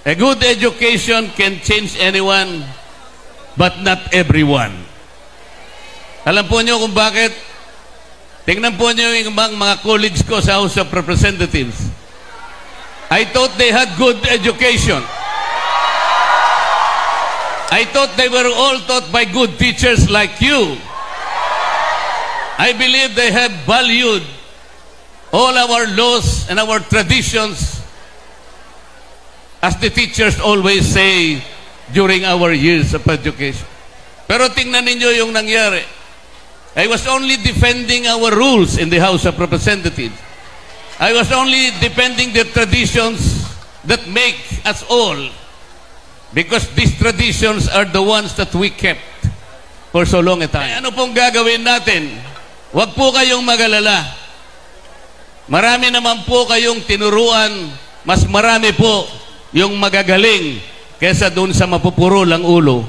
A good education can change anyone, but not everyone. Alam po niyo kung bakit? Tingnan po niyo yung mga colleagues ko sa House of Representatives. I thought they had good education. I thought they were all taught by good teachers like you. I believe they have valued all our laws and our traditions, as the teachers always say during our years of education. Pero tingnan ninyo yung nangyari. I was only defending our rules in the House of Representatives. I was only defending the traditions that make us all, because these traditions are the ones that we kept for so long a time. Ano pong gagawin natin? Huwag po kayong mag-alala. Marami naman po kayong tinuruan, mas marami po yung magagaling kesa doon sa mapupuro lang ulo.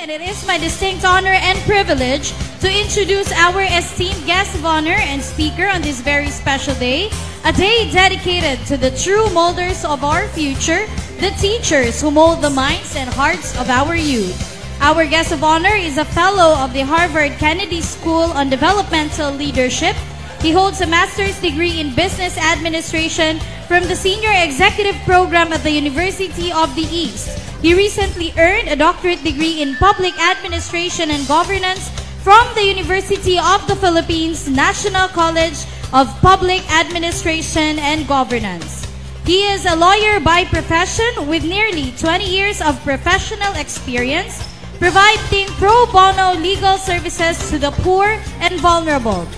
And it is my distinct honor and privilege to introduce our esteemed guest of honor and speaker on this very special day, a day dedicated to the true molders of our future, the teachers who mold the minds and hearts of our youth. Our guest of honor is a fellow of the Harvard Kennedy School on Developmental Leadership. He holds a master's degree in business administration from the Senior Executive Program at the University of the East. He recently earned a doctorate degree in public administration and governance from the University of the Philippines National College of Public Administration and Governance. He is a lawyer by profession with nearly 20 years of professional experience, providing pro bono legal services to the poor and vulnerable,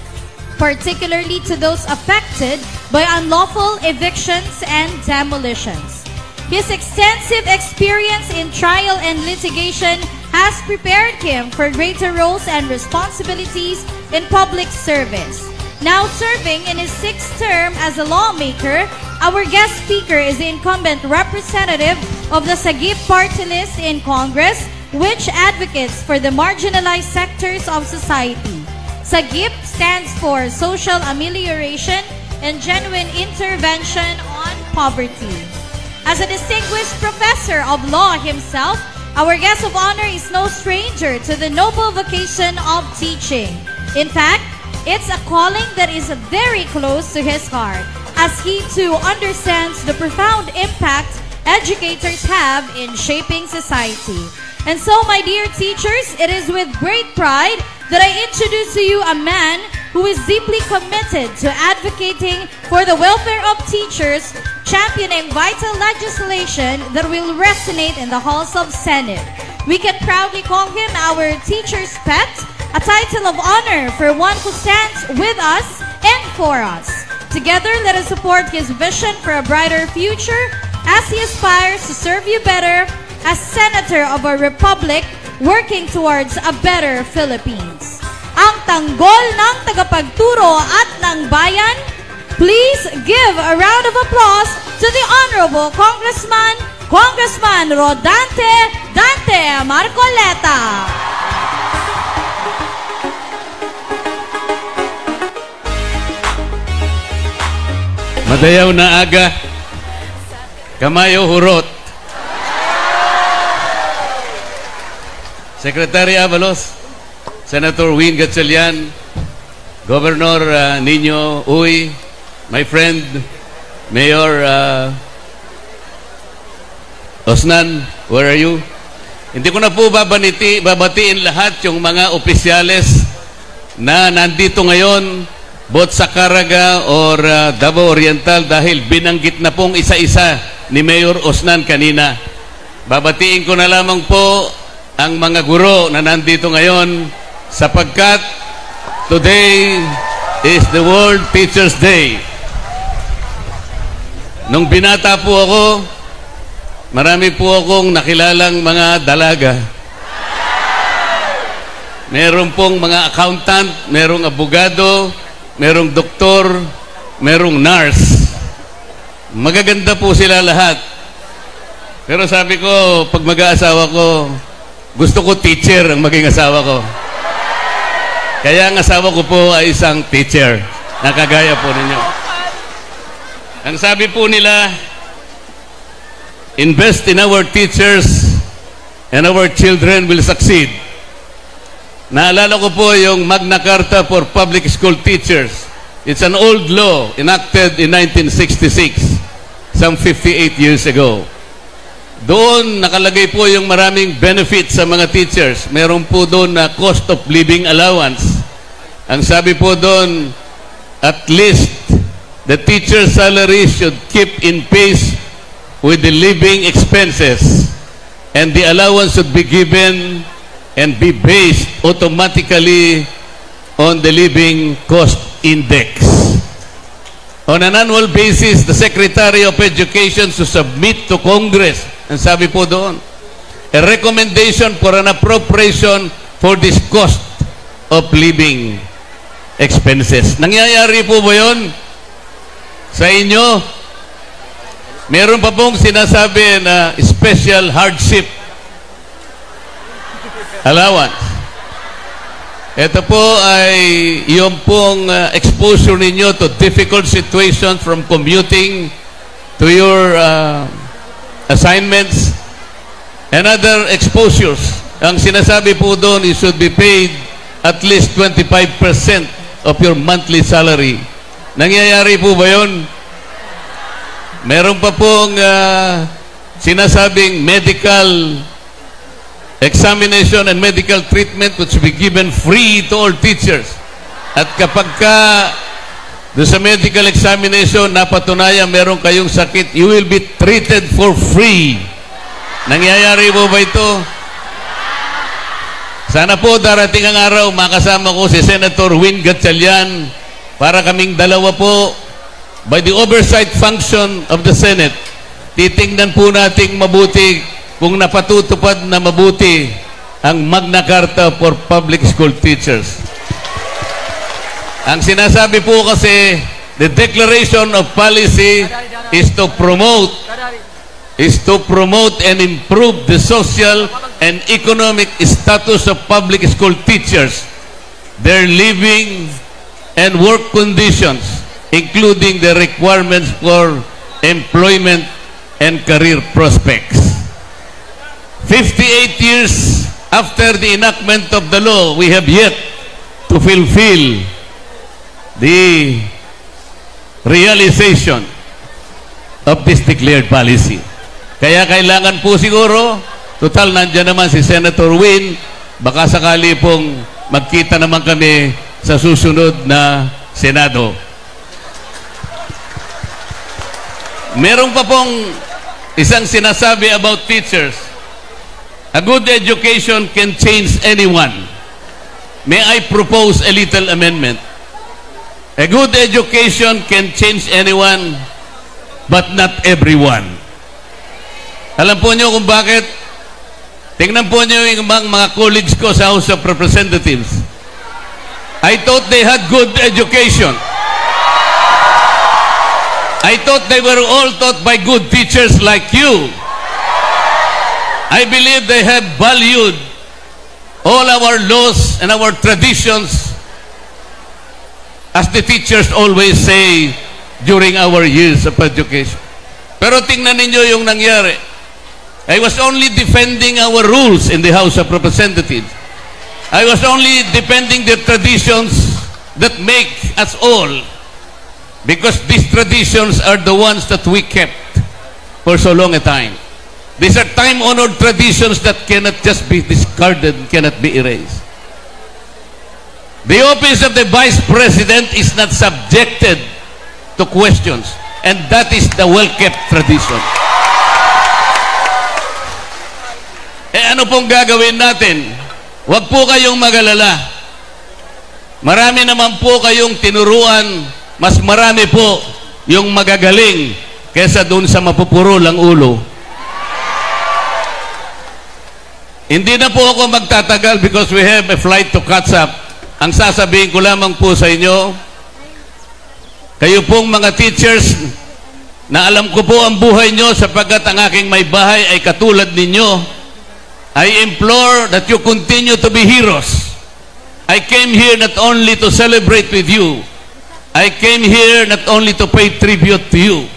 particularly to those affected by unlawful evictions and demolitions. His extensive experience in trial and litigation has prepared him for greater roles and responsibilities in public service. Now serving in his 6th term as a lawmaker, our guest speaker is the incumbent representative of the Sagip Party List in Congress, which advocates for the marginalized sectors of society. Sagip stands for Social Amelioration and Genuine Intervention on Poverty. As a distinguished professor of law himself, our guest of honor is no stranger to the noble vocation of teaching. In fact, it's a calling that is very close to his heart, as he too understands the profound impact educators have in shaping society. And so, my dear teachers, it is with great pride that I introduce to you a man who is deeply committed to advocating for the welfare of teachers, championing vital legislation that will resonate in the halls of Senate. We can proudly call him our teacher's pet, a title of honor for one who stands with us and for us. Together, let us support his vision for a brighter future as he aspires to serve you better as Senator of our Republic, working towards a better Philippines. Ang tanggol ng tagapagturo at ng bayan, please give a round of applause to the Honorable Congressman Rodante Dante Marcoleta. Madayaw na aga, kamayo hurot. Secretary Avalos, Senator Win Gatchalian, Governor Nino Uy, my friend Mayor Osnan, where are you? Hindi ko na po babatiin lahat yung mga opisyales na nandito ngayon, both sa Caraga or Davao Oriental, dahil binanggit na pong isa-isa ni Mayor Osnan kanina. Babatiin ko na lamang po ang mga guro na nandito ngayon, sapagkat today is the World Teachers Day. Nung binata po ako, marami po akong nakilalang mga dalaga. Meron pong mga accountant, merong abogado, merong doktor, merong nurse. Magaganda po sila lahat. Pero sabi ko, pag mag-aasawa ko, gusto ko teacher ang maging asawa ko. Kaya ang asawa ko po ay isang teacher na kagaya po ninyo. Ang sabi po nila, invest in our teachers and our children will succeed. Naalala ko po yung Magna Carta for Public School Teachers. It's an old law enacted in 1966, some 58 years ago. Doon nakalagay po yung maraming benefits sa mga teachers. Meron po doon na cost of living allowance. Ang sabi po doon, at least the teacher's salary should keep in pace with the living expenses, and the allowance should be given and be based automatically on the living cost index. On an annual basis, the Secretary of Education should submit to Congress, ang sabi po doon, a recommendation for an appropriation for this cost of living expenses. Nangyayari po ba yun sa inyo? Meron pa pong sinasabi na special hardship allowance. Ito po ay yung pong exposure ninyo to difficult situations from commuting to your assignments and other exposures. Ang sinasabi po doon, you should be paid at least 25% of your monthly salary. Nangyayari po ba yun? Meron pa pong sinasabing medical examination and medical treatment which will be given free to all teachers. At kapag doon sa medical examination, napatunayan meron kayong sakit, you will be treated for free. Nangyayari po ba ito? Sana po darating ang araw, makasama ko si Senator Win Gatchalian para kaming dalawa po by the oversight function of the Senate. Titingnan po nating mabuti kung napatutupad na mabuti ang Magna Carta for Public School Teachers. Ang sinasabi po kasi, the declaration of policy is to promote and improve the social and economic status of public school teachers, their living and work conditions, including the requirements for employment and career prospects. 58 years after the enactment of the law, we have yet to fulfill the realization of this declared policy. Kaya kailangan po siguro, total nandiyan naman si Senator Win, baka sakali pong magkita naman kami sa susunod na Senado. Meron pa pong isang sinasabi about teachers. A good education can change anyone. May I propose a little amendment? A good education can change anyone, but not everyone. Alam po niyo kung bakit? Tingnan po niyo yung mga colleagues ko sa House of Representatives. I thought they had good education. I thought they were all taught by good teachers like you. I believe they have valued all our laws and our traditions, as the teachers always say during our years of education. Pero tingnan ninyo yung nangyari. I was only defending our rules in the House of Representatives. I was only defending the traditions that make us all, because these traditions are the ones that we kept for so long a time. These are time-honored traditions that cannot just be discarded, cannot be erased. The office of the Vice President is not subjected to questions, and that is the well-kept tradition. Ano pong gagawin natin? Huwag po kayong mag-alala. Marami naman po kayong tinuruan, mas marami po yung magagaling kesa dun sa mapupuro lang ulo. Hindi na po ako magtatagal because we have a flight to catch up. Ang sasabihin ko lamang po sa inyo, kayo pong mga teachers, na alam ko po ang buhay nyo sapagkat ang aking may bahay ay katulad ninyo, I implore that you continue to be heroes. I came here not only to celebrate with you, I came here not only to pay tribute to you,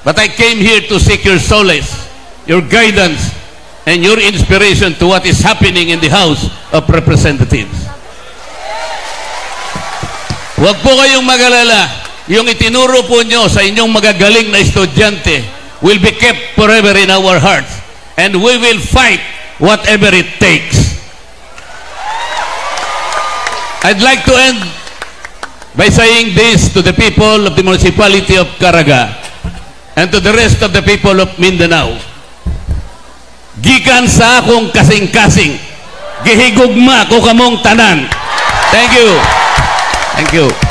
but I came here to seek your solace, your guidance, and your inspiration to what is happening in the House of Representatives. Huwag po kayong mag-alala. Yung itinuro po nyo sa inyong magagaling na estudyante will be kept forever in our hearts. And we will fight whatever it takes. I'd like to end by saying this to the people of the municipality of Caraga and to the rest of the people of Mindanao. Gikan sa akong kasing-kasing, gihigugma ko kamong tanan. Thank you. Thank you.